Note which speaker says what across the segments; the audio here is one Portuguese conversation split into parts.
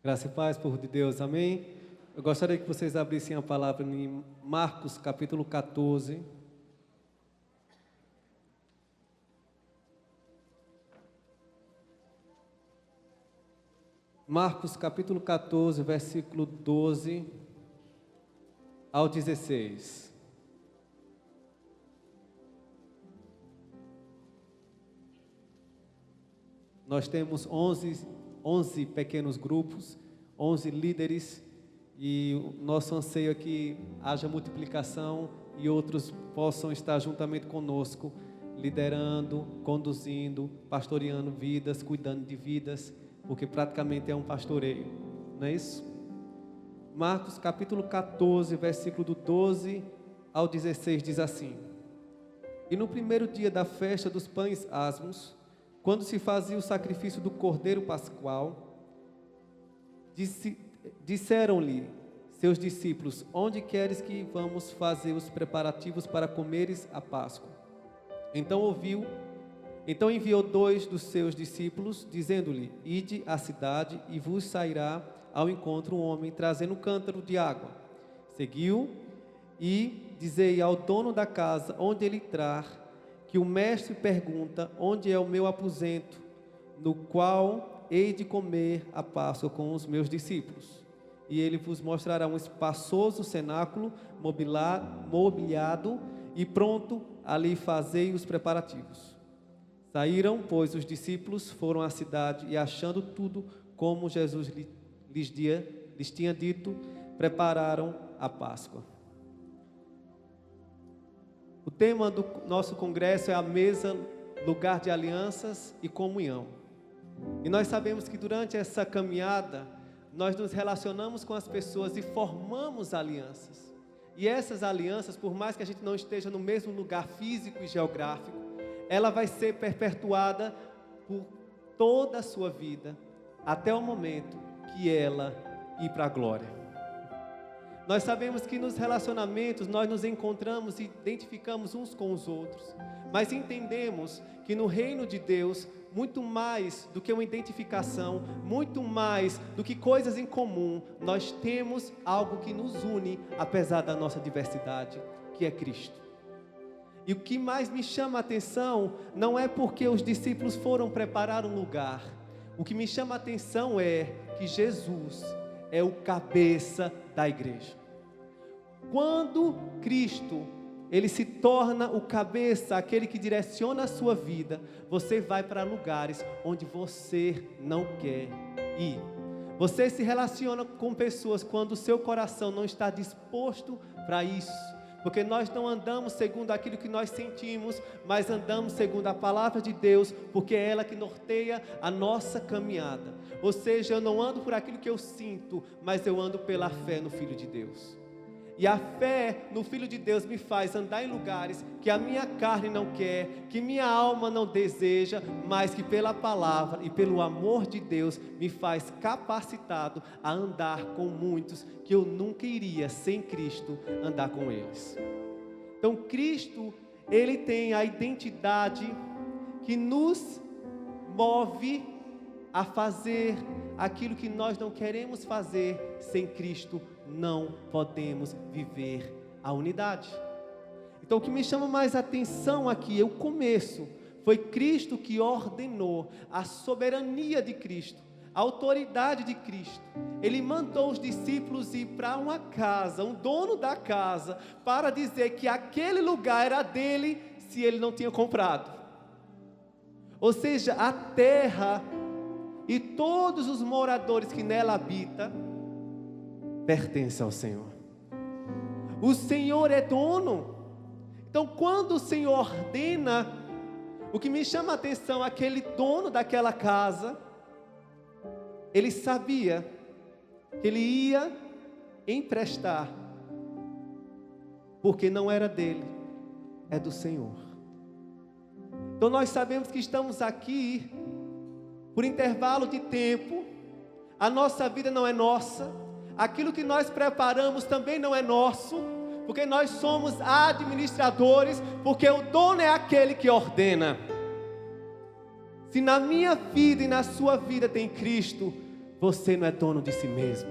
Speaker 1: Graça e paz, povo de Deus, amém? Eu gostaria que vocês abrissem a palavra em Marcos, capítulo 14. Marcos, capítulo 14, versículo 12 ao 16. Nós temos 11 pequenos grupos, 11 líderes, e o nosso anseio é que haja multiplicação e outros possam estar juntamente conosco, liderando, conduzindo, pastoreando vidas, cuidando de vidas, porque praticamente é um pastoreio, não é isso? Marcos capítulo 14, versículo do 12 ao 16 diz assim: E no primeiro dia da festa dos pães asmos, quando se fazia o sacrifício do cordeiro pascual, disseram-lhe seus discípulos: Onde queres que vamos fazer os preparativos para comeres a Páscoa? Então enviou 2 dos seus discípulos, dizendo-lhe: Ide à cidade e vos sairá ao encontro um homem trazendo um cântaro de água. Seguiu e dizei ao dono da casa onde ele entrar, que o mestre pergunta: onde é o meu aposento, no qual hei de comer a Páscoa com os meus discípulos? E ele vos mostrará um espaçoso cenáculo mobiliado, e pronto, ali fazei os preparativos. Saíram, pois, os discípulos, foram à cidade, e achando tudo como Jesus lhes tinha dito, prepararam a Páscoa. O tema do nosso congresso é a mesa, lugar de alianças e comunhão. E nós sabemos que durante essa caminhada, nós nos relacionamos com as pessoas e formamos alianças. E essas alianças, por mais que a gente não esteja no mesmo lugar físico e geográfico, ela vai ser perpetuada por toda a sua vida, até o momento que ela ir para a glória. Nós sabemos que nos relacionamentos nós nos encontramos e identificamos uns com os outros, mas entendemos que no reino de Deus, muito mais do que uma identificação, muito mais do que coisas em comum, nós temos algo que nos une, apesar da nossa diversidade, que é Cristo. E o que mais me chama a atenção não é porque os discípulos foram preparar um lugar. O que me chama a atenção é que Jesus é o cabeça da igreja. Quando Cristo, Ele se torna o cabeça, aquele que direciona a sua vida, você vai para lugares onde você não quer ir. Você se relaciona com pessoas quando o seu coração não está disposto para isso. Porque nós não andamos segundo aquilo que nós sentimos, mas andamos segundo a palavra de Deus, porque é ela que norteia a nossa caminhada. Ou seja, eu não ando por aquilo que eu sinto, mas eu ando pela fé no Filho de Deus. E a fé no Filho de Deus me faz andar em lugares que a minha carne não quer, que minha alma não deseja, mas que pela palavra e pelo amor de Deus me faz capacitado a andar com muitos que eu nunca iria, sem Cristo, andar com eles. Então Cristo, Ele tem a identidade que nos move a fazer aquilo que nós não queremos fazer. Sem Cristo não podemos viver a unidade. Então o que me chama mais atenção aqui é o começo. Foi Cristo que ordenou, a soberania de Cristo, a autoridade de Cristo. Ele mandou os discípulos ir para uma casa, um dono da casa, para dizer que aquele lugar era dele se ele não tinha comprado. Ou seja, a terra e todos os moradores que nela habitam pertencem ao Senhor. O Senhor é dono. Então quando o Senhor ordena, o que me chama a atenção, aquele dono daquela casa, ele sabia que ele ia emprestar, porque não era dele, é do Senhor. Então nós sabemos que estamos aqui por intervalo de tempo, a nossa vida não é nossa, aquilo que nós preparamos também não é nosso, porque nós somos administradores, porque o dono é aquele que ordena. Se na minha vida e na sua vida tem Cristo, você não é dono de si mesmo.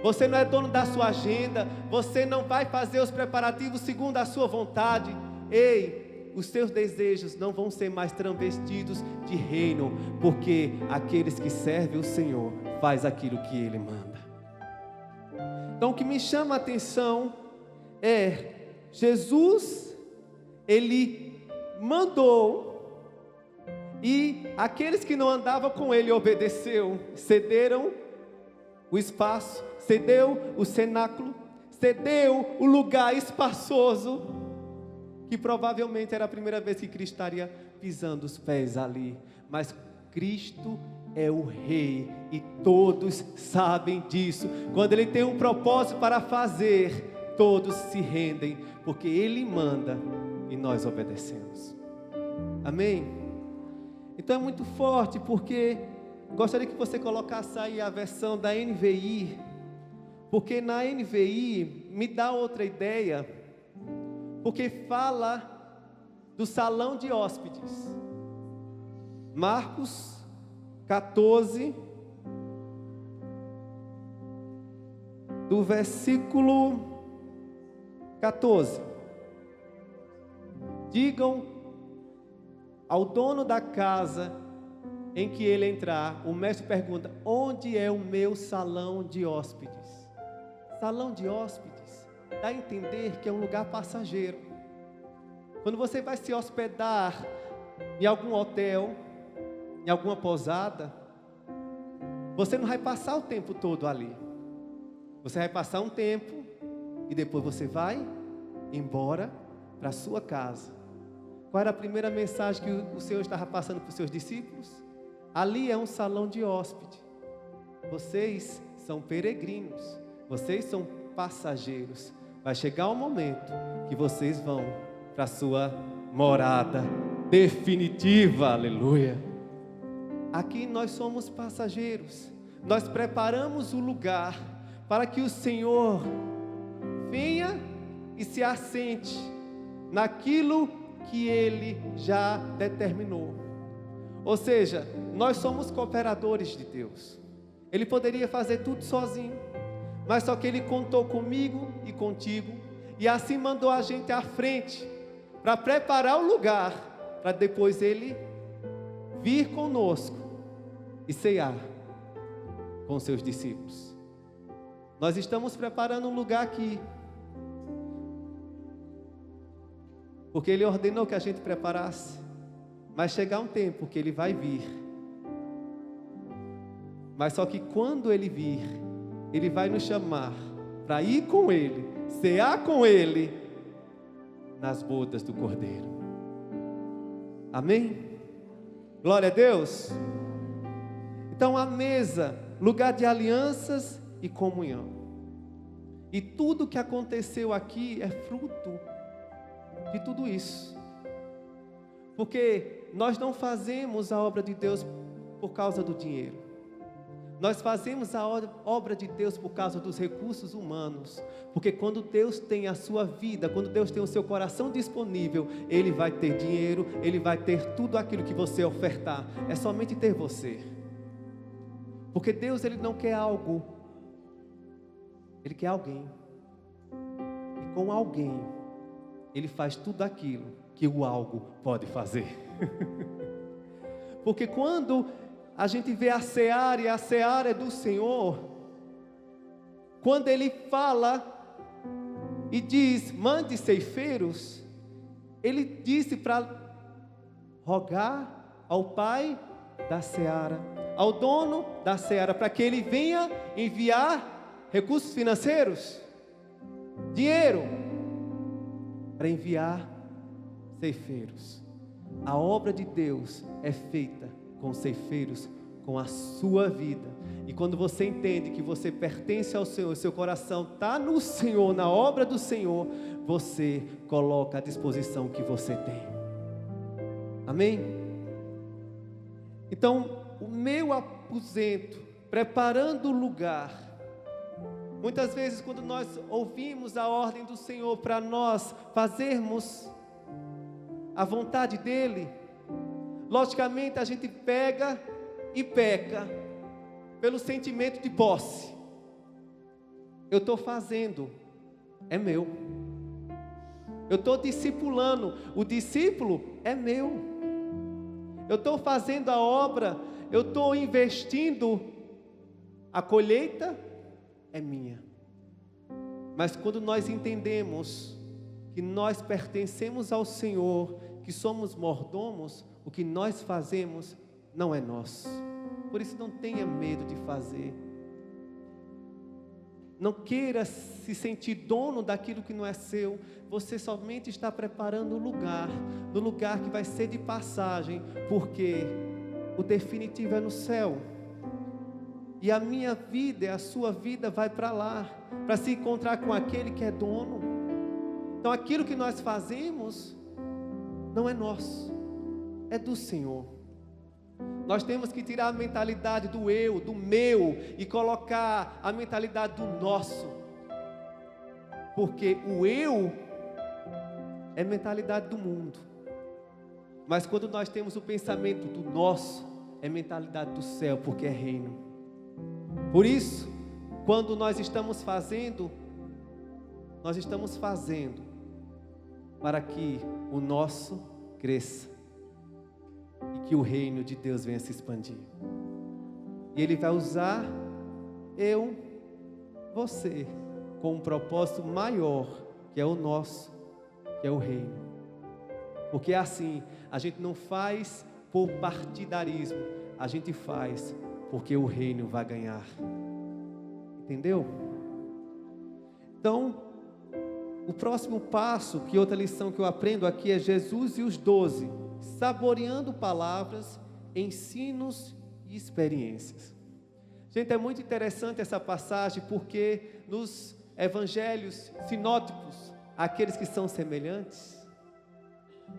Speaker 1: Você não é dono da sua agenda. Você não vai fazer os preparativos segundo a sua vontade. Ei, os seus desejos não vão ser mais travestidos de reino, porque aqueles que servem o Senhor faz aquilo que Ele manda. Então o que me chama a atenção é Jesus, Ele mandou, e aqueles que não andavam com Ele obedeceu, cederam o espaço, cedeu o cenáculo, cedeu o lugar espaçoso, que provavelmente era a primeira vez que Cristo estaria pisando os pés ali. Mas Cristo é o Rei, e todos sabem disso. Quando Ele tem um propósito para fazer, todos se rendem, porque Ele manda e nós obedecemos. Amém? Então é muito forte, porque gostaria que você colocasse aí a versão da NVI, porque na NVI me dá outra ideia, porque fala do salão de hóspedes. Marcos 14, do versículo 14. Digam ao dono da casa em que ele entrar, o mestre pergunta: onde é o meu salão de hóspedes? Salão de hóspedes dá a entender que é um lugar passageiro. Quando você vai se hospedar em algum hotel, em alguma pousada, você não vai passar o tempo todo ali. Você vai passar um tempo e depois você vai embora para a sua casa. Qual era a primeira mensagem que o Senhor estava passando para os seus discípulos? Ali é um salão de hóspede. Vocês são peregrinos, vocês são passageiros. Vai chegar um momento que vocês vão para a sua morada definitiva, aleluia. Aqui nós somos passageiros. Nós preparamos o lugar para que o Senhor venha e se assente naquilo que Ele já determinou. Ou seja, nós somos cooperadores de Deus. Ele poderia fazer tudo sozinho, mas só que Ele contou comigo e contigo, e assim mandou a gente à frente, para preparar o lugar, para depois Ele vir conosco e ceiar com seus discípulos. Nós estamos preparando um lugar aqui, porque Ele ordenou que a gente preparasse. Mas chegar um tempo que Ele vai vir. Mas só que quando Ele vir, Ele vai nos chamar para ir com Ele, cear com Ele nas bodas do Cordeiro. Amém? Glória a Deus. Então a mesa, lugar de alianças e comunhão. E tudo que aconteceu aqui é fruto de tudo isso. Porque nós não fazemos a obra de Deus por causa do dinheiro. Nós fazemos a obra de Deus por causa dos recursos humanos. Porque quando Deus tem a sua vida, quando Deus tem o seu coração disponível, Ele vai ter dinheiro, Ele vai ter tudo aquilo que você ofertar. É somente ter você. Porque Deus, Ele não quer algo, Ele quer alguém. E com alguém, Ele faz tudo aquilo que o algo pode fazer. Porque quando a gente vê a seara, e a seara é do Senhor, quando Ele fala e diz, mande ceifeiros, Ele disse para rogar ao Pai da seara, ao dono da seara, para que Ele venha enviar recursos financeiros, dinheiro, para enviar ceifeiros. A obra de Deus é feita com ceifeiros, com a sua vida. E quando você entende que você pertence ao Senhor, seu coração está no Senhor, na obra do Senhor, você coloca à disposição que você tem. Amém? Então, o meu aposento, preparando o lugar. Muitas vezes quando nós ouvimos a ordem do Senhor para nós fazermos a vontade dEle, logicamente a gente pega e peca. pelo sentimento de posse. Eu estou fazendo, é meu. Eu estou discipulando, o discípulo é meu. Eu estou fazendo a obra, eu estou investindo, a colheita é minha. Mas quando nós entendemos que nós pertencemos ao Senhor, que somos mordomos, o que nós fazemos não é nosso. Por isso não tenha medo de fazer. Não queira se sentir dono daquilo que não é seu. Você somente está preparando o lugar, no lugar que vai ser de passagem, porque o definitivo é no céu. E a minha vida e a sua vida vai para lá, para se encontrar com aquele que é dono. Então aquilo que nós fazemos não é nosso, é do Senhor. Nós temos que tirar a mentalidade do eu, do meu, e colocar a mentalidade do nosso. Porque o eu é mentalidade do mundo. Mas quando nós temos o pensamento do nosso, é mentalidade do céu, porque é reino. Por isso, quando nós estamos fazendo para que o nosso cresça. E que o reino de Deus venha se expandir. E Ele vai usar eu, você, com um propósito maior, que é o nosso, que é o reino. Porque assim, a gente não faz por partidarismo, a gente faz porque o reino vai ganhar. Entendeu? Então, o próximo passo, que outra lição que eu aprendo aqui é Jesus e os 12, saboreando palavras, ensinos e experiências. Gente, é muito interessante essa passagem, porque nos evangelhos sinóticos, aqueles que são semelhantes,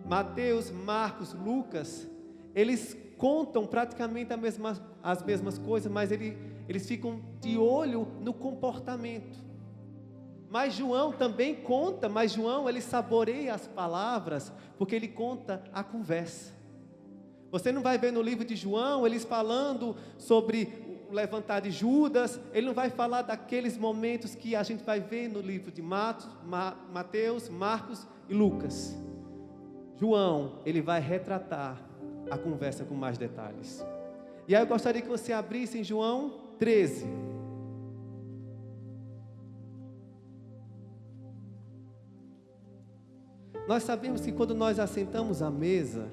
Speaker 1: Mateus, Marcos, Lucas, eles contam praticamente as mesmas coisas, mas eles ficam de olho no comportamento. Mas João também conta, mas João ele saboreia as palavras, porque ele conta a conversa. Você não vai ver no livro de João, eles falando sobre o levantar de Judas, ele não vai falar daqueles momentos que a gente vai ver no livro de Mateus, Marcos e Lucas. João, ele vai retratar a conversa com mais detalhes. E aí eu gostaria que você abrisse em João 13. Nós sabemos que quando nós assentamos à mesa,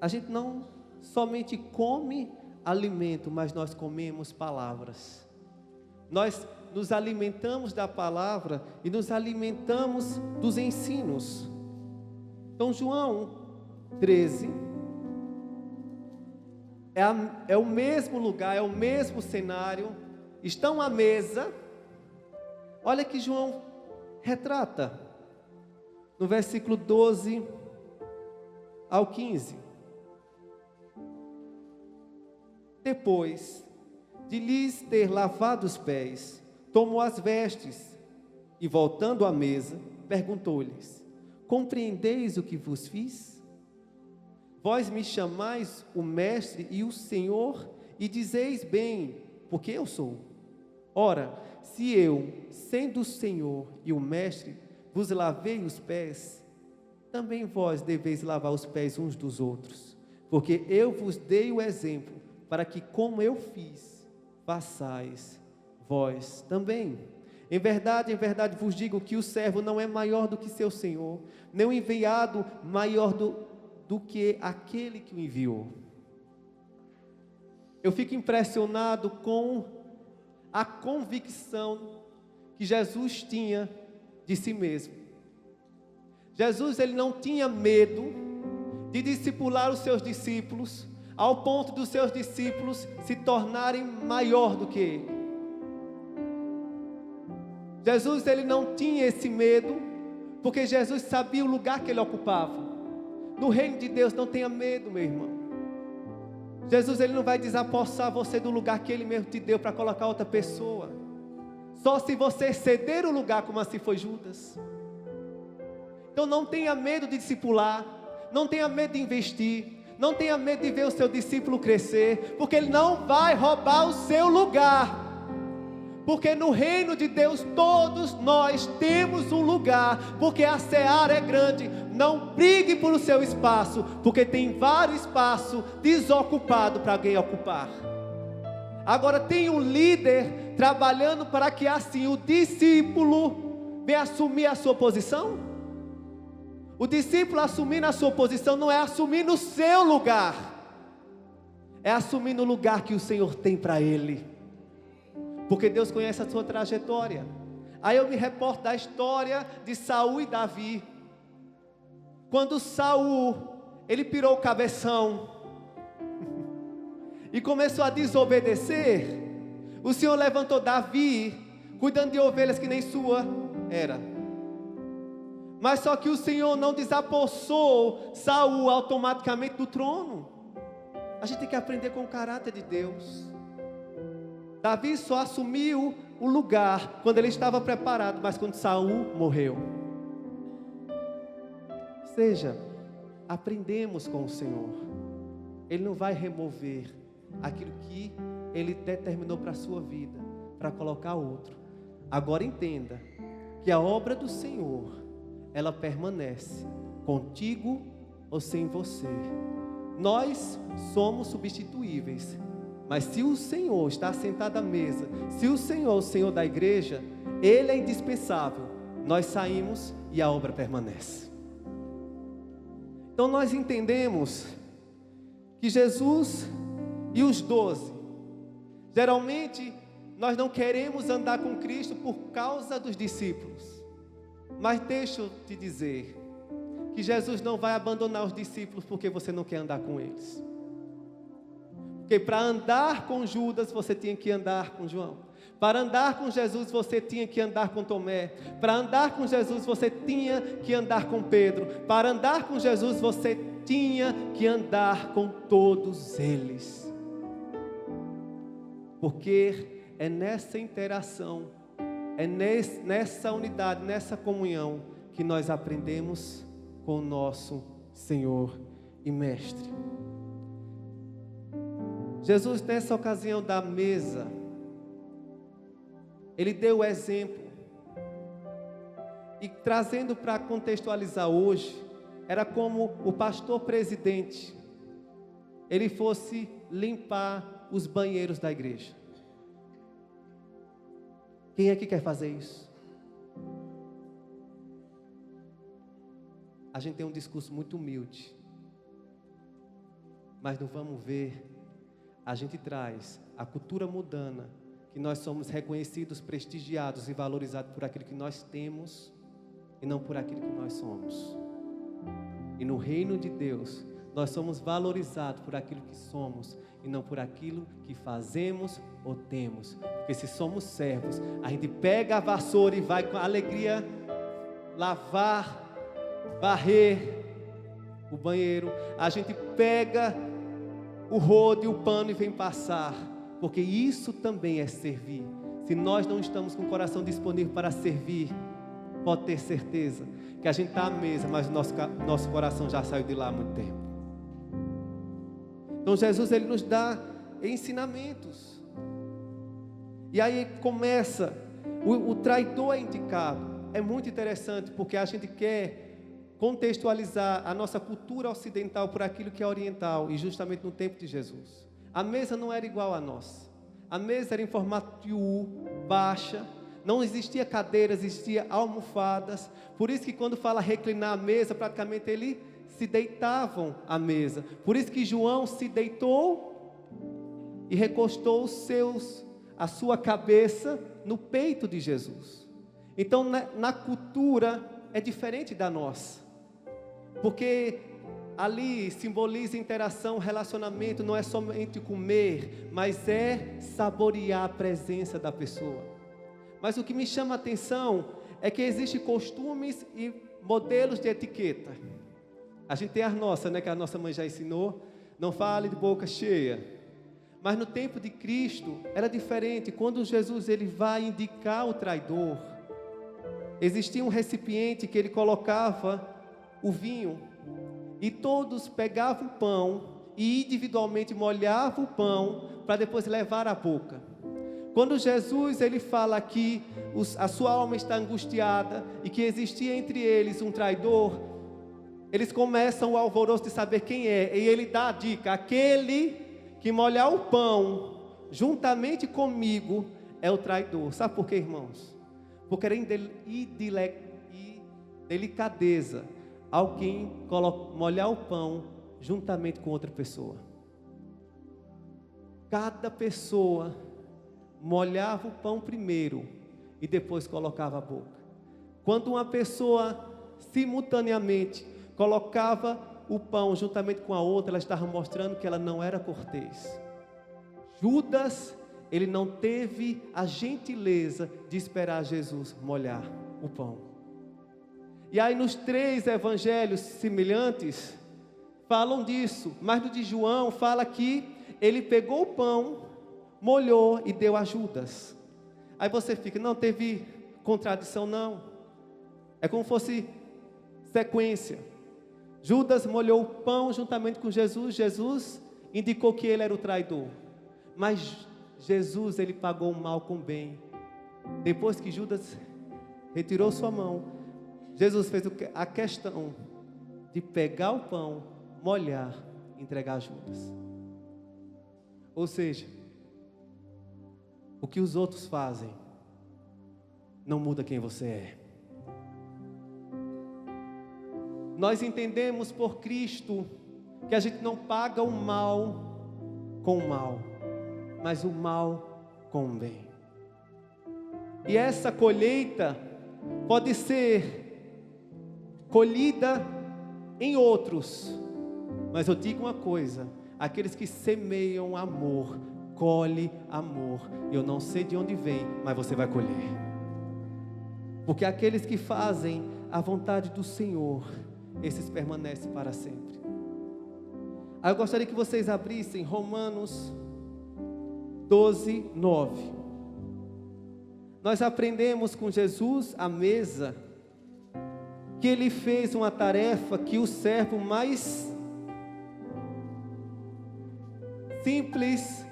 Speaker 1: a gente não somente come alimento, mas nós comemos palavras. Nós nos alimentamos da palavra e nos alimentamos dos ensinos. Então João 13 é o mesmo lugar, é o mesmo cenário, estão à mesa. Olha que João retrata no versículo 12 ao 15. Depois de lhes ter lavado os pés, tomou as vestes e, voltando à mesa, perguntou-lhes: compreendeis o que vos fiz? Vós me chamais o mestre e o Senhor, e dizeis bem, porque eu sou. Ora, se eu, sendo o Senhor e o mestre, vos lavei os pés, também vós deveis lavar os pés uns dos outros, porque eu vos dei o exemplo, para que como eu fiz, façais vós também. Em verdade vos digo que o servo não é maior do que seu senhor, nem o enviado maior do que aquele que o enviou. Eu fico impressionado com a convicção que Jesus tinha de si mesmo. Jesus, ele não tinha medo de discipular os seus discípulos, ao ponto dos seus discípulos se tornarem maior do que ele. Jesus, ele não tinha esse medo, porque Jesus sabia o lugar que ele ocupava. No reino de Deus, não tenha medo, meu irmão. Jesus, ele não vai desapossar você do lugar que ele mesmo te deu para colocar outra pessoa. Só se você ceder o lugar, como assim foi Judas. Então não tenha medo de discipular, não tenha medo de investir, Não tenha medo de ver o seu discípulo crescer, porque ele não vai roubar o seu lugar. Porque no reino de Deus todos nós temos um lugar, porque a seara é grande. Não brigue por o seu espaço, porque tem vários espaços desocupados para alguém ocupar. Agora tem um líder trabalhando para que assim o discípulo venha assumir a sua posição. O discípulo assumir a sua posição não é assumir no seu lugar, é assumir no lugar que o Senhor tem para ele. Porque Deus conhece a sua trajetória. Aí eu me reporto da história de Saul e Davi. Quando Saul, ele pirou o cabeção e começou a desobedecer, o Senhor levantou Davi, cuidando de ovelhas que nem sua era. Mas só que o Senhor não desapossou Saul automaticamente do trono. A gente tem que aprender com o caráter de Deus. Davi só assumiu o lugar quando ele estava preparado, mas quando Saul morreu. Ou seja, aprendemos com o Senhor. Ele não vai remover aquilo que Ele determinou para a sua vida, para colocar outro. Agora entenda que a obra do Senhor, ela permanece contigo ou sem você. Nós somos substituíveis. Mas se o Senhor está sentado à mesa, se o Senhor da igreja, Ele é indispensável, nós saímos e a obra permanece. Então nós entendemos que Jesus e os 12, geralmente nós não queremos andar com Cristo por causa dos discípulos. Mas deixa eu te dizer, que Jesus não vai abandonar os discípulos porque você não quer andar com eles. Porque para andar com Judas, você tinha que andar com João. Para andar com Jesus, você tinha que andar com Tomé. Para andar com Jesus, você tinha que andar com Pedro. Para andar com Jesus, você tinha que andar com todos eles. Porque é nessa interação, é nessa unidade, nessa comunhão, que nós aprendemos com o nosso Senhor e Mestre. Jesus, nessa ocasião da mesa, Ele deu o exemplo. E trazendo para contextualizar hoje, era como o pastor presidente, ele fosse limpar os banheiros da igreja. Quem aqui quer fazer isso? A gente tem um discurso muito humilde, mas não vamos ver. A gente traz a cultura mundana, que nós somos reconhecidos, prestigiados e valorizados por aquilo que nós temos e não por aquilo que nós somos. E no reino de Deus, nós somos valorizados por aquilo que somos e não por aquilo que fazemos ou temos. Porque se somos servos, a gente pega a vassoura e vai com alegria lavar, varrer o banheiro. A gente pega o rodo e o pano e vem passar, porque isso também é servir. Se nós não estamos com o coração disponível para servir, pode ter certeza que a gente está à mesa, mas o nosso coração já saiu de lá há muito tempo. Então Jesus, Ele nos dá ensinamentos. E aí começa, o traidor é indicado. É muito interessante, porque a gente quer contextualizar a nossa cultura ocidental por aquilo que é oriental, e justamente no tempo de Jesus. A mesa não era igual a nossa. A mesa era em formato de U, baixa, não existia cadeiras, existia almofadas. Por isso que quando fala reclinar a mesa, praticamente eles se deitavam à mesa. Por isso que João se deitou e recostou a sua cabeça no peito de Jesus. Então na cultura é diferente da nossa. Porque ali simboliza interação, relacionamento, não é somente comer, mas é saborear a presença da pessoa. Mas o que me chama a atenção é que existem costumes e modelos de etiqueta. A gente tem as nossas, né, que a nossa mãe já ensinou, não fale de boca cheia. Mas no tempo de Cristo era diferente. Quando Jesus ele vai indicar o traidor, existia um recipiente que ele colocava o vinho. e todos pegavam o pão e individualmente molhavam o pão para depois levar à boca. Quando Jesus ele fala que a sua alma está angustiada e que existia entre eles um traidor, eles começam o alvoroço de saber quem é, e ele dá a dica: aquele que molhar o pão juntamente comigo é o traidor. Sabe por quê, irmãos? Porque era indelicadeza alguém molhar o pão juntamente com outra pessoa. Cada pessoa molhava o pão primeiro e depois colocava a boca. Quando uma pessoa simultaneamente colocava o pão juntamente com a outra, ela estava mostrando que ela não era cortês. Judas, ele não teve a gentileza de esperar Jesus molhar o pão. E aí nos 3 evangelhos semelhantes falam disso, mas no de João fala que ele pegou o pão, molhou e deu a Judas. Aí você fica, não teve contradição não, é como fosse sequência. Judas molhou o pão juntamente com Jesus, Jesus indicou que ele era o traidor, mas Jesus ele pagou o mal com o bem. Depois que Judas retirou sua mão, Jesus fez a questão de pegar o pão, molhar, entregar a Judas. Ou seja, o que os outros fazem não muda quem você é. Nós entendemos por Cristo que a gente não paga o mal com o mal, mas o mal com o bem. E essa colheita pode ser colhida em outros, mas eu digo uma coisa: aqueles que semeiam amor, colhe amor. Eu não sei de onde vem, mas você vai colher. Porque aqueles que fazem a vontade do Senhor, esses permanecem para sempre. Aí eu gostaria que vocês abrissem Romanos 12, 9. Nós aprendemos com Jesus à mesa que ele fez uma tarefa que o servo mais simples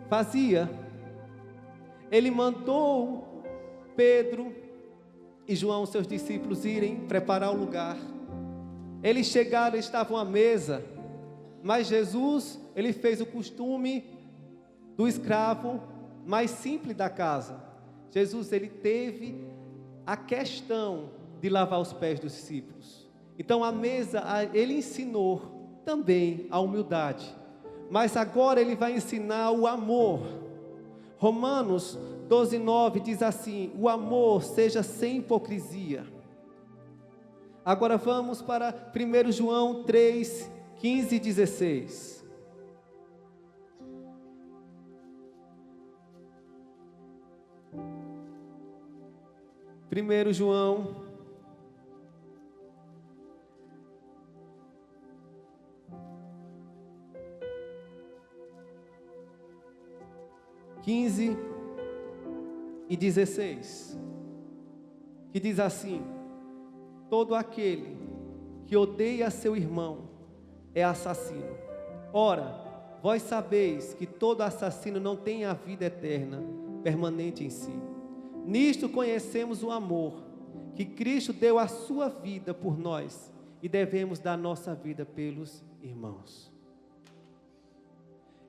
Speaker 1: fazia. Ele mandou Pedro e João, seus discípulos, irem preparar o lugar. Eles chegaram, estavam à mesa, mas Jesus, ele fez o costume do escravo mais simples da casa. Jesus, ele teve a questão de lavar os pés dos discípulos. Então, à mesa, ele ensinou também a humildade, mas agora ele vai ensinar o amor. Romanos 12, 9 diz assim: o amor seja sem hipocrisia. Agora vamos para 1 João 3, 15 e 16. Primeiro João 15 e 16, que diz assim: todo aquele que odeia seu irmão é assassino. Ora, vós sabeis que todo assassino não tem a vida eterna permanente em si. Nisto conhecemos o amor, que Cristo deu a sua vida por nós, e devemos dar nossa vida pelos irmãos.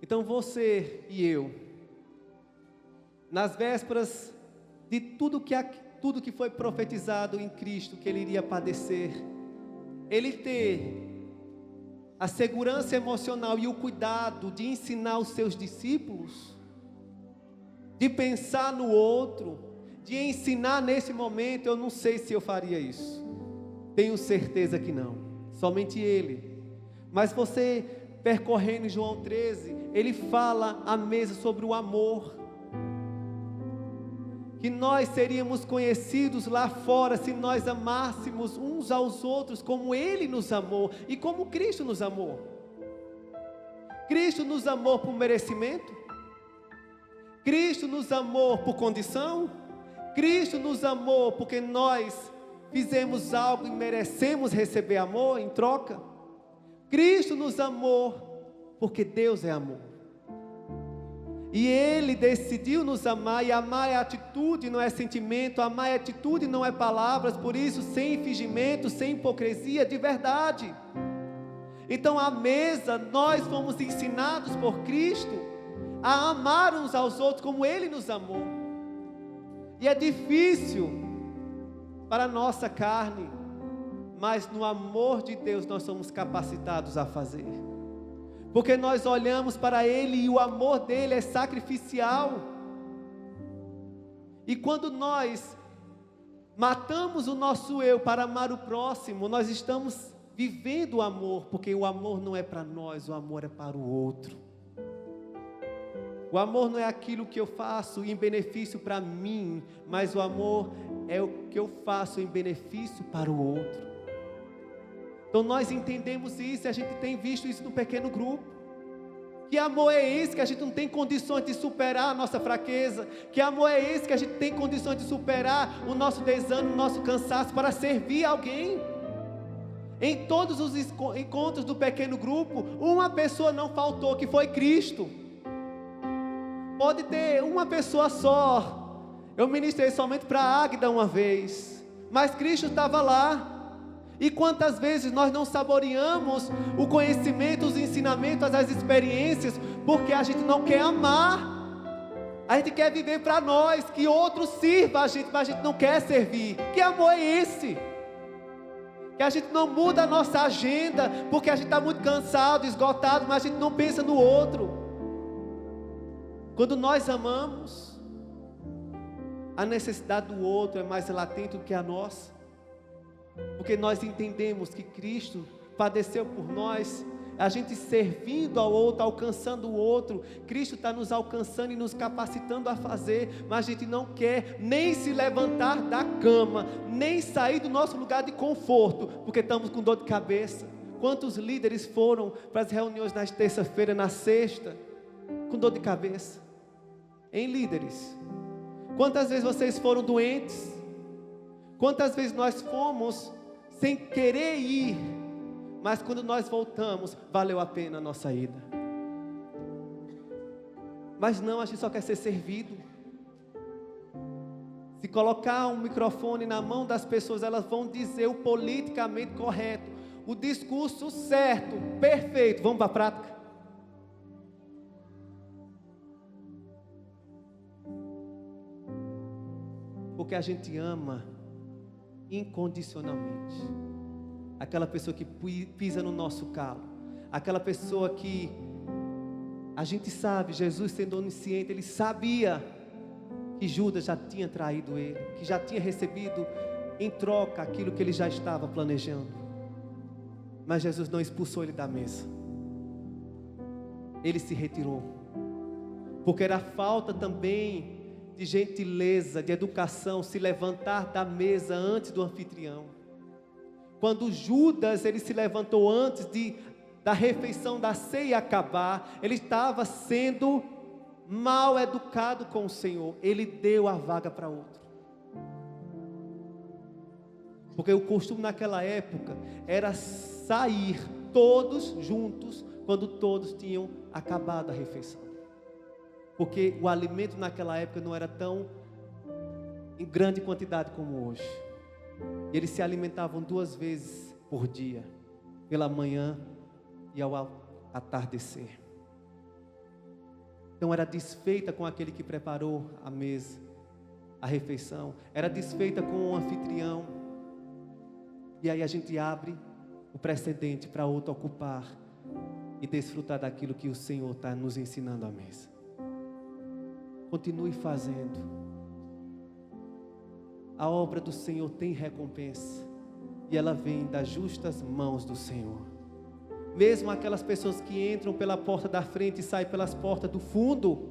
Speaker 1: Então você e eu, nas vésperas de tudo que foi profetizado em Cristo, que Ele iria padecer, Ele ter a segurança emocional e o cuidado de ensinar os seus discípulos, de pensar no outro, de ensinar nesse momento. Eu não sei se eu faria isso, tenho certeza que não, somente Ele. Mas você percorrendo João 13, Ele fala à mesa sobre o amor, que nós seríamos conhecidos lá fora se nós amássemos uns aos outros como Ele nos amou e como Cristo nos amou. Cristo nos amou por merecimento? Cristo nos amou por condição? Cristo nos amou porque nós fizemos algo e merecemos receber amor em troca? Cristo nos amou porque Deus é amor. E Ele decidiu nos amar, e amar é atitude, não é sentimento, amar é atitude, não é palavras, por isso sem fingimento, sem hipocrisia, de verdade. Então à mesa nós fomos ensinados por Cristo a amar uns aos outros como Ele nos amou. E é difícil para a nossa carne, mas no amor de Deus nós somos capacitados a fazer. Porque nós olhamos para Ele e o amor dEle é sacrificial. E quando nós matamos o nosso eu para amar o próximo, nós estamos vivendo o amor, porque o amor não é para nós, o amor é para o outro. O amor não é aquilo que eu faço em benefício para mim, mas o amor é o que eu faço em benefício para o outro. Então nós entendemos isso e a gente tem visto isso no pequeno grupo. Que amor é esse que a gente não tem condições de superar a nossa fraqueza? Que amor é esse que a gente tem condições de superar o nosso desânimo, o nosso cansaço para servir alguém? Em todos os encontros do pequeno grupo, uma pessoa não faltou, que foi Cristo. Pode ter uma pessoa só. Eu ministrei somente para a Águida uma vez, mas Cristo estava lá. E quantas vezes nós não saboreamos o conhecimento, os ensinamentos, as experiências, porque a gente não quer amar. A gente quer viver para nós, que outro sirva a gente, mas a gente não quer servir. Que amor é esse? Que a gente não muda a nossa agenda, porque a gente está muito cansado, esgotado, mas a gente não pensa no outro. Quando nós amamos, a necessidade do outro é mais latente do que a nossa. Porque nós entendemos que Cristo padeceu por nós, a gente servindo ao outro, alcançando o outro. Cristo está nos alcançando e nos capacitando a fazer, mas a gente não quer nem se levantar da cama, nem sair do nosso lugar de conforto, porque estamos com dor de cabeça. Quantos líderes foram para as reuniões na terça-feira, na sexta, com dor de cabeça? Hein, líderes? Quantas vezes vocês foram doentes? Quantas vezes nós fomos sem querer ir, mas quando nós voltamos, valeu a pena a nossa ida. Mas não, a gente só quer ser servido. Se colocar um microfone na mão das pessoas, elas vão dizer o politicamente correto, o discurso certo, perfeito. Vamos para a prática. Porque a gente ama incondicionalmente aquela pessoa que pisa no nosso calo, aquela pessoa que a gente sabe, Jesus sendo onisciente, ele sabia que Judas já tinha traído ele, que já tinha recebido em troca aquilo que ele já estava planejando, mas Jesus não expulsou ele da mesa, ele se retirou, porque era falta também de gentileza, de educação, se levantar da mesa antes do anfitrião. Quando Judas, ele se levantou antes da refeição, da ceia acabar, ele estava sendo mal educado com o Senhor, ele deu a vaga para outro. Porque o costume naquela época era sair todos juntos, quando todos tinham acabado a refeição. Porque o alimento naquela época não era tão em grande quantidade como hoje. Eles se alimentavam 2 vezes por dia, pela manhã e ao atardecer. Então era desfeita com aquele que preparou a mesa, a refeição, era desfeita com o anfitrião. E aí a gente abre o precedente para outro ocupar e desfrutar daquilo que o Senhor está nos ensinando à mesa. Continue fazendo. A obra do Senhor tem recompensa, e ela vem das justas mãos do Senhor. Mesmo aquelas pessoas que entram pela porta da frente e saem pelas portas do fundo.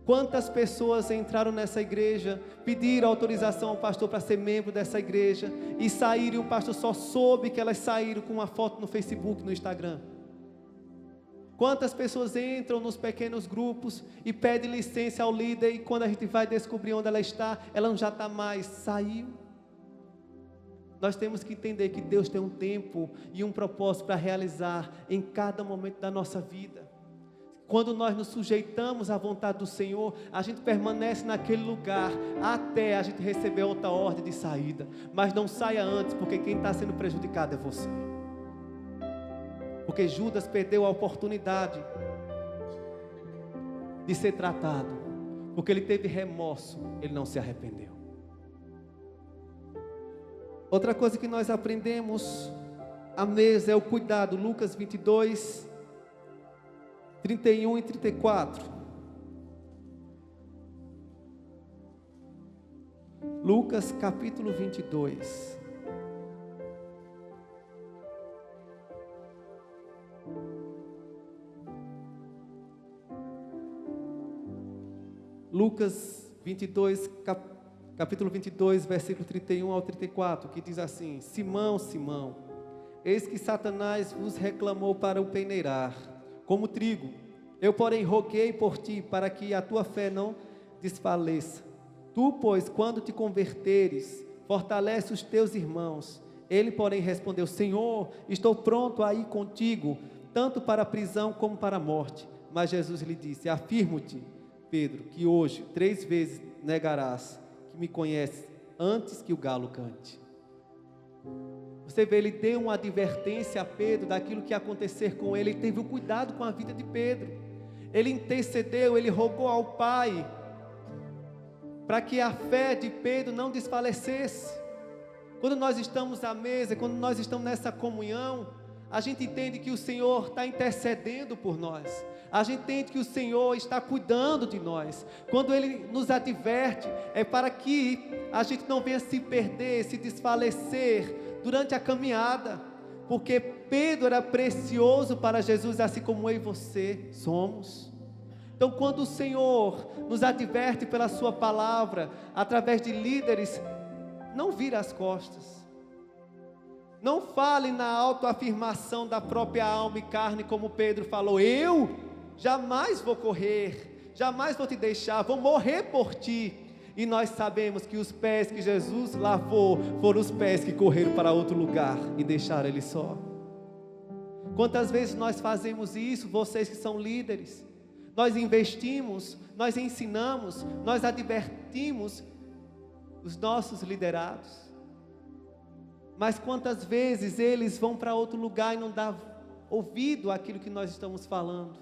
Speaker 1: Quantas pessoas entraram nessa igreja, pediram autorização ao pastor para ser membro dessa igreja, e saíram, e o pastor só soube que elas saíram com uma foto no Facebook, no Instagram. Quantas pessoas entram nos pequenos grupos e pedem licença ao líder, e quando a gente vai descobrir onde ela não já está mais, saiu. Nós temos que entender que Deus tem um tempo e um propósito para realizar em cada momento da nossa vida. Quando nós nos sujeitamos à vontade do Senhor, a gente permanece naquele lugar até a gente receber outra ordem de saída. Mas não saia antes, porque quem está sendo prejudicado é você. Porque Judas perdeu a oportunidade de ser tratado, porque ele teve remorso, ele não se arrependeu. Outra coisa que nós aprendemos à mesa é o cuidado. Lucas 22, 31 e 34. Lucas capítulo 22. Lucas 22, capítulo 22, versículo 31 ao 34, que diz assim: Simão, Simão, eis que Satanás vos reclamou para o peneirar, como trigo. Eu, porém, roguei por ti, para que a tua fé não desfaleça. Tu, pois, quando te converteres, fortalece os teus irmãos. Ele, porém, respondeu: Senhor, estou pronto a ir contigo, tanto para a prisão como para a morte. Mas Jesus lhe disse: Afirmo-te, Pedro, que hoje 3 vezes negarás que me conheces antes que o galo cante. Você vê, ele deu uma advertência a Pedro daquilo que ia acontecer com ele. Ele teve um cuidado com a vida de Pedro. Ele intercedeu, ele rogou ao Pai para que a fé de Pedro não desfalecesse. Quando nós estamos à mesa, quando nós estamos nessa comunhão, a gente entende que o Senhor está intercedendo por nós. A gente entende que o Senhor está cuidando de nós. Quando Ele nos adverte, é para que a gente não venha se perder, se desfalecer durante a caminhada. Porque Pedro era precioso para Jesus, assim como eu e você somos. Então, quando o Senhor nos adverte pela sua palavra, através de líderes, não vire as costas. Não fale na autoafirmação da própria alma e carne, como Pedro falou: eu jamais vou correr, jamais vou te deixar, vou morrer por ti. E nós sabemos que os pés que Jesus lavou foram os pés que correram para outro lugar e deixaram ele só. Quantas vezes nós fazemos isso, vocês que são líderes? Nós investimos, nós ensinamos, nós advertimos os nossos liderados. Mas quantas vezes eles vão para outro lugar e não dão ouvido àquilo que nós estamos falando?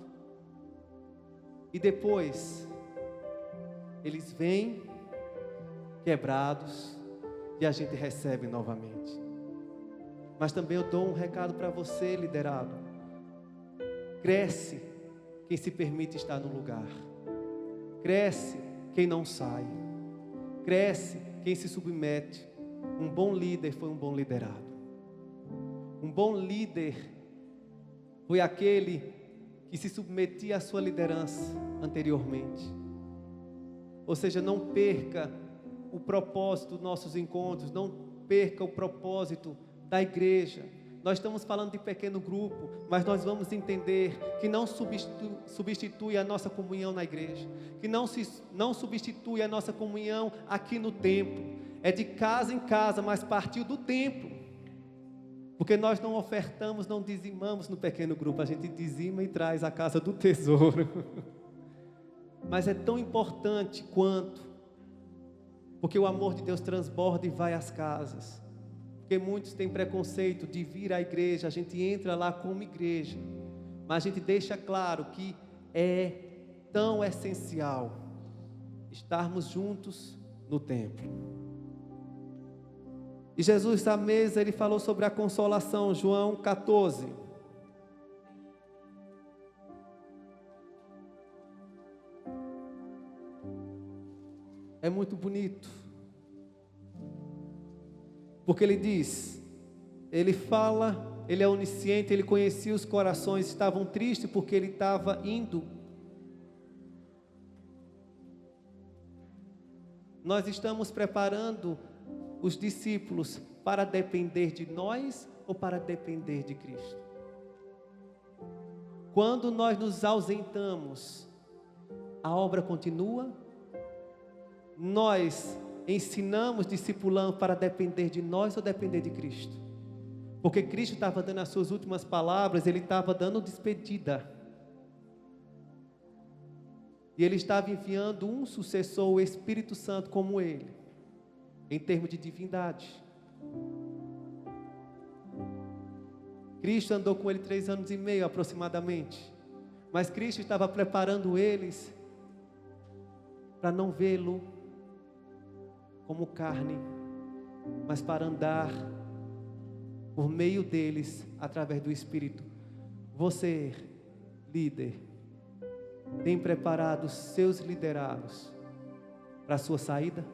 Speaker 1: E depois, eles vêm quebrados e a gente recebe novamente. Mas também eu dou um recado para você, liderado. Cresce quem se permite estar no lugar. Cresce quem não sai. Cresce quem se submete. Um bom líder foi um bom liderado. Um bom líder foi aquele que se submetia à sua liderança anteriormente. Ou seja, não perca o propósito dos nossos encontros, não perca o propósito da igreja. Nós estamos falando de pequeno grupo, mas nós vamos entender que não substitui a nossa comunhão na igreja, que não substitui a nossa comunhão aqui no templo. É de casa em casa, mas partiu do templo. Porque nós não ofertamos, não dizimamos no pequeno grupo, a gente dizima e traz a casa do tesouro. Mas é tão importante quanto, porque o amor de Deus transborda e vai às casas. Porque muitos têm preconceito de vir à igreja, a gente entra lá como igreja, mas a gente deixa claro que é tão essencial estarmos juntos no templo. E Jesus à mesa, ele falou sobre a consolação, João 14. É muito bonito, porque ele diz, ele fala, ele é onisciente, ele conhecia os corações, estavam tristes porque ele estava indo. Nós estamos preparando os discípulos para depender de nós ou para depender de Cristo? Quando nós nos ausentamos, a obra continua? Nós ensinamos, discipulamos para depender de nós ou depender de Cristo? Porque Cristo estava dando as suas últimas palavras, Ele estava dando despedida. E Ele estava enviando um sucessor, o Espírito Santo, como Ele, em termos de divindade. Cristo andou com ele 3 anos e meio aproximadamente. Mas Cristo estava preparando eles para não vê-lo como carne, mas para andar por meio deles, através do Espírito. Você, líder, tem preparado seus liderados para a sua saída?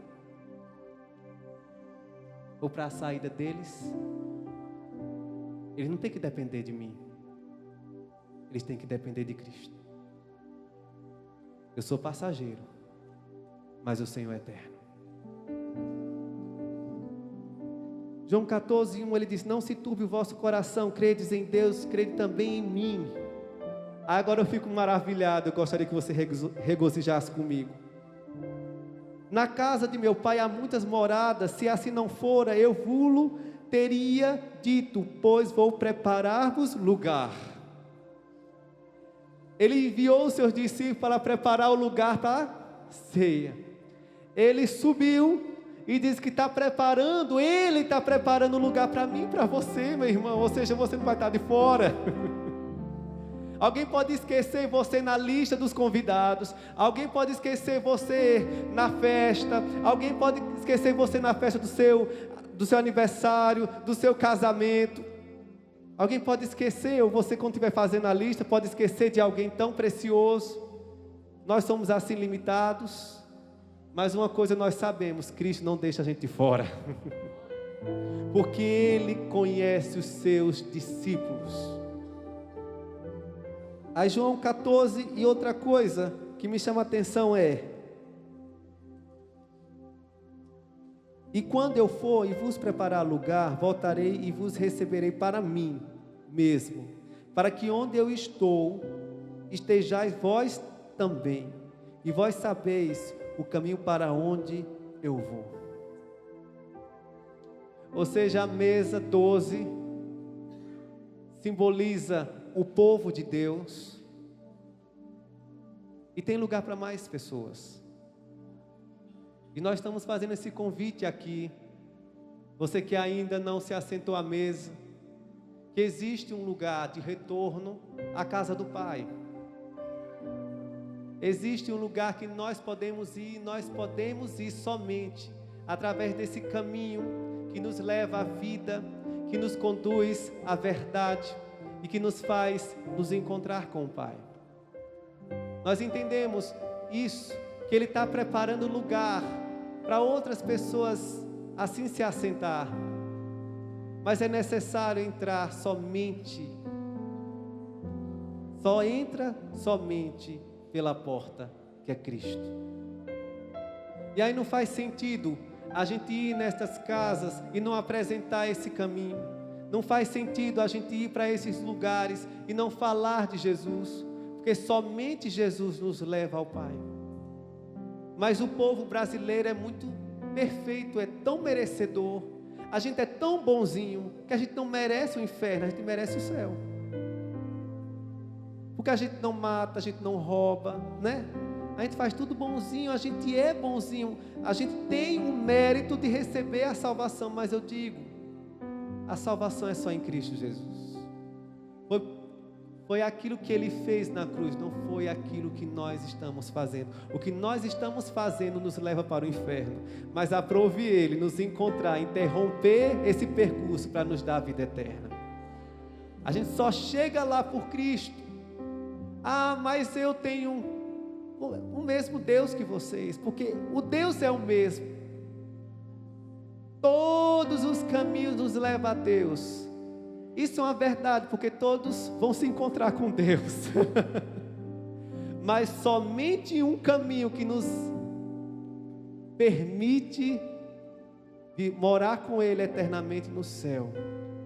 Speaker 1: Ou para a saída deles? Eles não têm que depender de mim. Eles têm que depender de Cristo. Eu sou passageiro, mas o Senhor é eterno. João 14:1, ele diz: não se turbe o vosso coração, credes em Deus, crede também em mim. Agora eu fico maravilhado, eu gostaria que você regozijasse comigo. Na casa de meu pai há muitas moradas, se assim não fora, eu vou-lo teria dito, pois vou preparar-vos lugar. Ele enviou os seus discípulos para preparar o lugar para a ceia. Ele subiu e disse que Ele está preparando o lugar para mim e para você, meu irmão, ou seja, você não vai estar de fora. Alguém pode esquecer você na lista dos convidados, alguém pode esquecer você na festa, alguém pode esquecer você na festa do seu aniversário, do seu casamento. Alguém pode esquecer, ou você quando estiver fazendo a lista, pode esquecer de alguém tão precioso. Nós somos assim limitados, mas uma coisa nós sabemos, Cristo não deixa a gente de fora. Porque Ele conhece os seus discípulos. Aí João 14, e outra coisa que me chama a atenção é: e quando eu for e vos preparar lugar, voltarei e vos receberei para mim mesmo, para que onde eu estou, estejais vós também, e vós sabeis o caminho para onde eu vou. Ou seja, a mesa 12 simboliza o povo de Deus, e tem lugar para mais pessoas. E nós estamos fazendo esse convite aqui, você que ainda não se assentou à mesa, que existe um lugar de retorno à casa do Pai. Existe um lugar que nós podemos ir somente através desse caminho que nos leva à vida, que nos conduz à verdade e que nos faz nos encontrar com o Pai. Nós entendemos isso, que Ele está preparando lugar para outras pessoas assim se assentar, mas é necessário entrar somente pela porta, que é Cristo. E aí não faz sentido a gente ir nestas casas e não apresentar esse caminho. Não faz sentido a gente ir para esses lugares e não falar de Jesus, porque somente Jesus nos leva ao Pai. Mas o povo brasileiro é muito perfeito, é tão merecedor, a gente é tão bonzinho, que a gente não merece o inferno, a gente merece o céu. Porque a gente não mata, a gente não rouba, né? A gente faz tudo bonzinho, a gente é bonzinho, a gente tem o mérito de receber a salvação, mas eu digo, a salvação é só em Cristo Jesus. Foi aquilo que Ele fez na cruz, não foi aquilo que nós estamos fazendo. O que nós estamos fazendo nos leva para o inferno, mas aprove Ele nos encontrar, interromper esse percurso para nos dar a vida eterna. A gente só chega lá por Cristo. Ah, mas eu tenho o mesmo Deus que vocês, porque o Deus é o mesmo. Todos os caminhos nos levam a Deus. Isso é uma verdade, porque todos vão se encontrar com Deus. Mas somente um caminho que nos permite morar com Ele eternamente no céu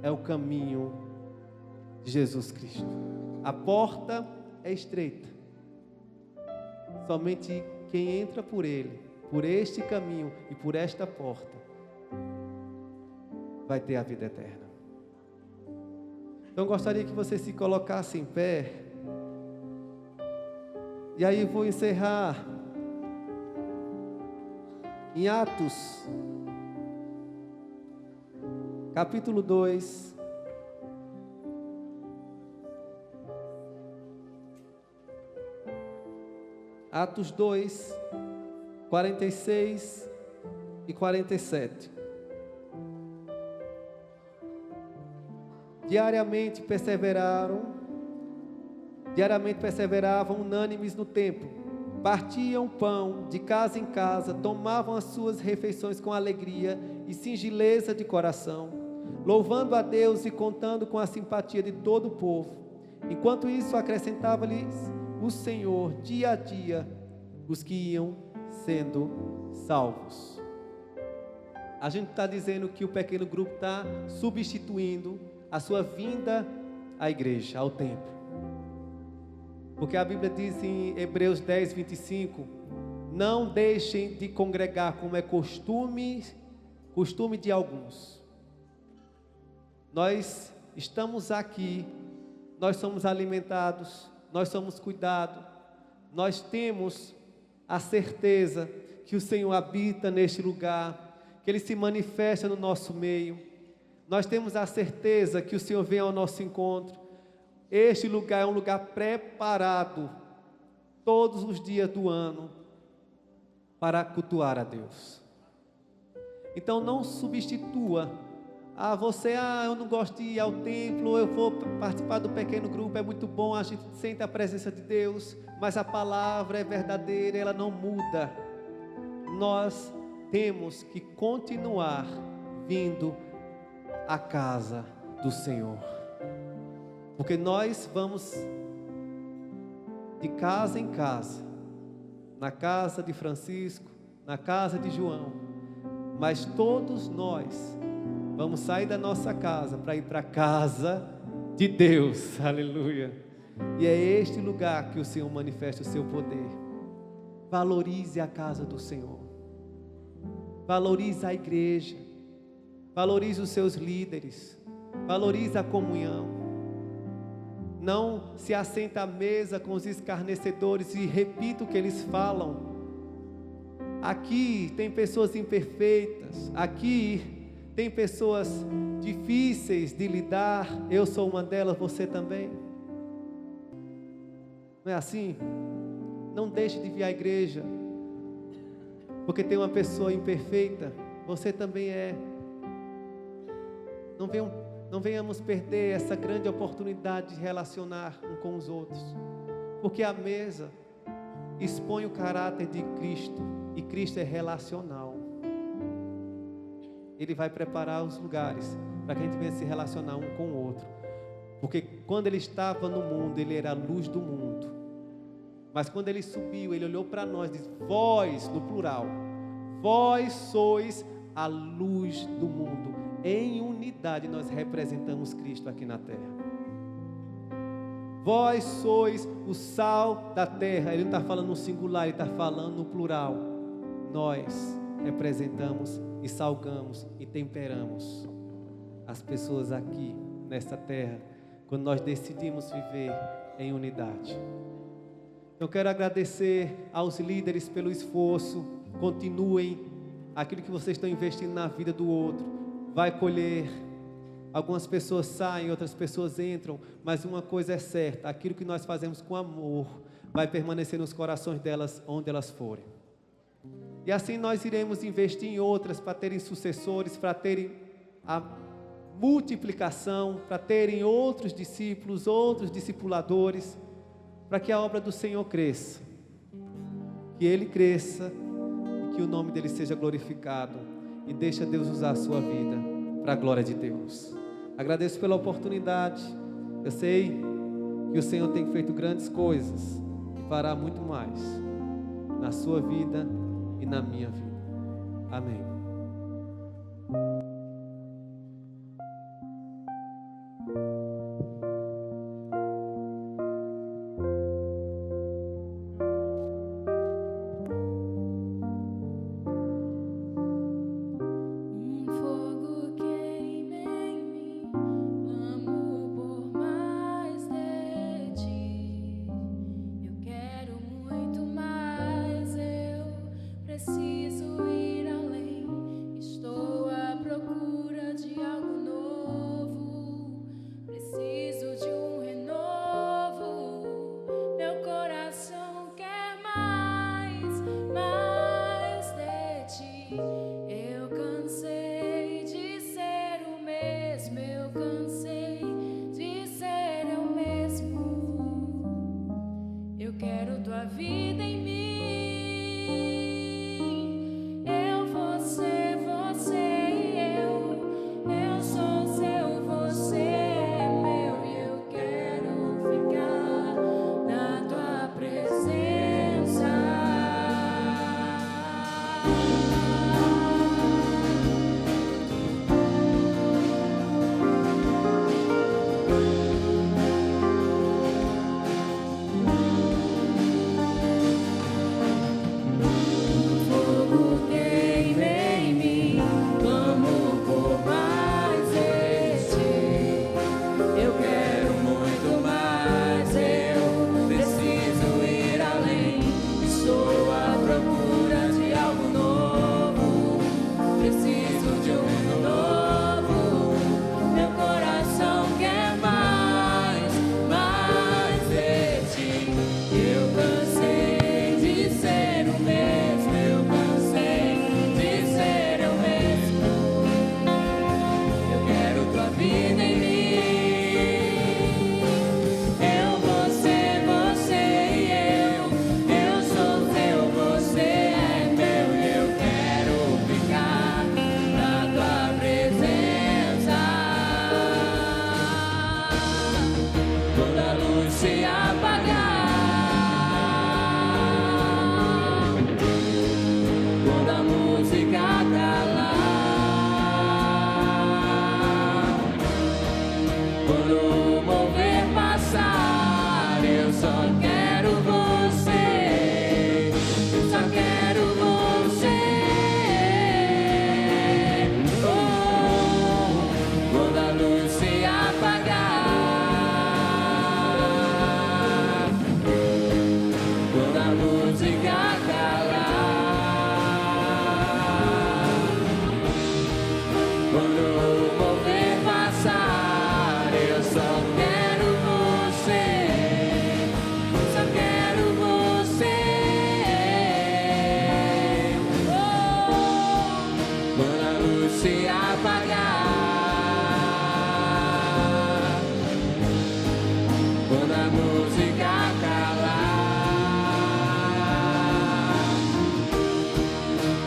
Speaker 1: é o caminho de Jesus Cristo. A porta é estreita. Somente quem entra por Ele por este caminho e por esta porta, vai ter a vida eterna. Então eu gostaria que você se colocasse em pé. E aí eu vou encerrar em Atos, capítulo 2. Atos 2, 46 e 47. Diariamente perseveravam unânimes no templo, partiam pão de casa em casa, tomavam as suas refeições com alegria e singeleza de coração, louvando a Deus e contando com a simpatia de todo o povo. Enquanto isso, acrescentava-lhes o Senhor dia a dia os que iam sendo salvos. A gente está dizendo que o pequeno grupo está substituindo a sua vinda à igreja, ao templo. Porque a Bíblia diz em Hebreus 10, 25, não deixem de congregar como é costume de alguns. Nós estamos aqui, nós somos alimentados, nós somos cuidados, nós temos a certeza que o Senhor habita neste lugar, que Ele se manifesta no nosso meio. Nós temos a certeza que o Senhor vem ao nosso encontro. Este lugar é um lugar preparado todos os dias do ano para cultuar a Deus. Então não substitua. Eu não gosto de ir ao templo, eu vou participar do pequeno grupo, é muito bom, a gente sente a presença de Deus, mas a palavra é verdadeira, ela não muda. Nós temos que continuar vindo à casa do Senhor, porque nós vamos de casa em casa, na casa de Francisco, na casa de João, mas todos nós vamos sair da nossa casa para ir para a casa de Deus, aleluia. E é este lugar que o Senhor manifesta o seu poder. Valorize a casa do Senhor, valorize a igreja, valorize os seus líderes, valorize a comunhão. Não se assenta à mesa com os escarnecedores e repita o que eles falam. Aqui tem pessoas imperfeitas, aqui tem pessoas difíceis de lidar, eu sou uma delas, você também. Não é assim? Não deixe de vir à igreja, porque tem uma pessoa imperfeita, você também é. Não venhamos perder essa grande oportunidade de relacionar um com os outros, porque a mesa expõe o caráter de Cristo, e Cristo é relacional. Ele vai preparar os lugares para que a gente venha se relacionar um com o outro. Porque quando Ele estava no mundo, Ele era a luz do mundo. Mas quando Ele subiu, Ele olhou para nós e disse, vós, no plural, vós sois a luz do mundo. Em unidade nós representamos Cristo aqui na terra. Vós sois o sal da terra. Ele não está falando no singular, Ele está falando no plural. Nós representamos e salgamos e temperamos as pessoas aqui nesta terra, quando nós decidimos viver em unidade. Eu quero agradecer aos líderes pelo esforço. Continuem aquilo que vocês estão investindo na vida do outro. Vai colher. Algumas pessoas saem, outras pessoas entram, mas uma coisa é certa, aquilo que nós fazemos com amor vai permanecer nos corações delas onde elas forem. E assim nós iremos investir em outras para terem sucessores, para terem a multiplicação, para terem outros discípulos, outros discipuladores, para que a obra do Senhor cresça, que Ele cresça e que o nome dEle seja glorificado, e deixa Deus usar a sua vida para a glória de Deus. Agradeço pela oportunidade. Eu sei que o Senhor tem feito grandes coisas e fará muito mais na sua vida e na minha vida. Amém.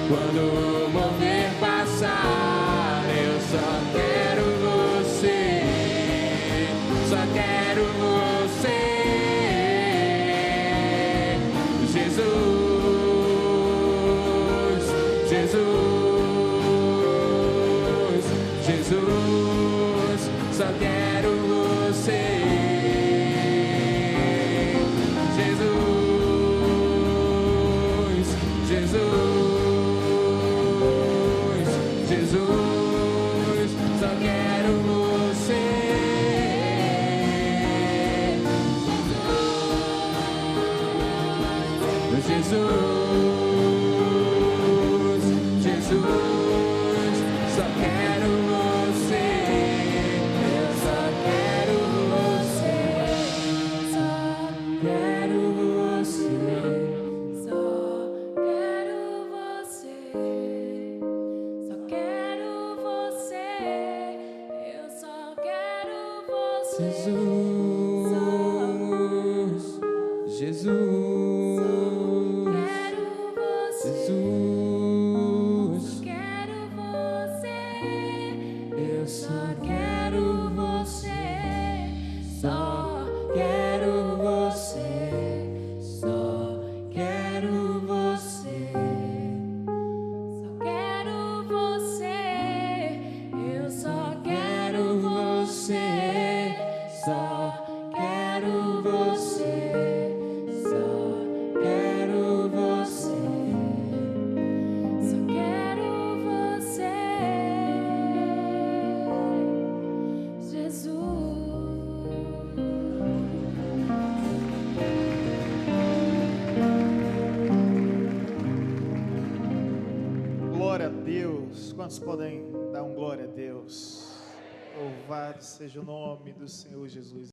Speaker 2: Quando o mover passar, eu só quero você, só quero você, Jesus, Jesus, Jesus, só quero você, Jesus, Jesus, Jesus, só quero você, Jesus, Jesus, só quero você, eu só quero você, só quero você,
Speaker 3: Só quero você, só quero você, eu só quero você.
Speaker 2: Jesus, Jesus,
Speaker 3: Quero você,
Speaker 2: Jesus,
Speaker 3: quero você,
Speaker 2: eu
Speaker 3: só quero você, só quero você, só quero você, só quero você, eu só quero você, só quero você, só quero você, só quero você, Jesus.
Speaker 4: Glória a Deus. Quantos podem dar um glória a Deus? Louvado seja o nome do Senhor Jesus.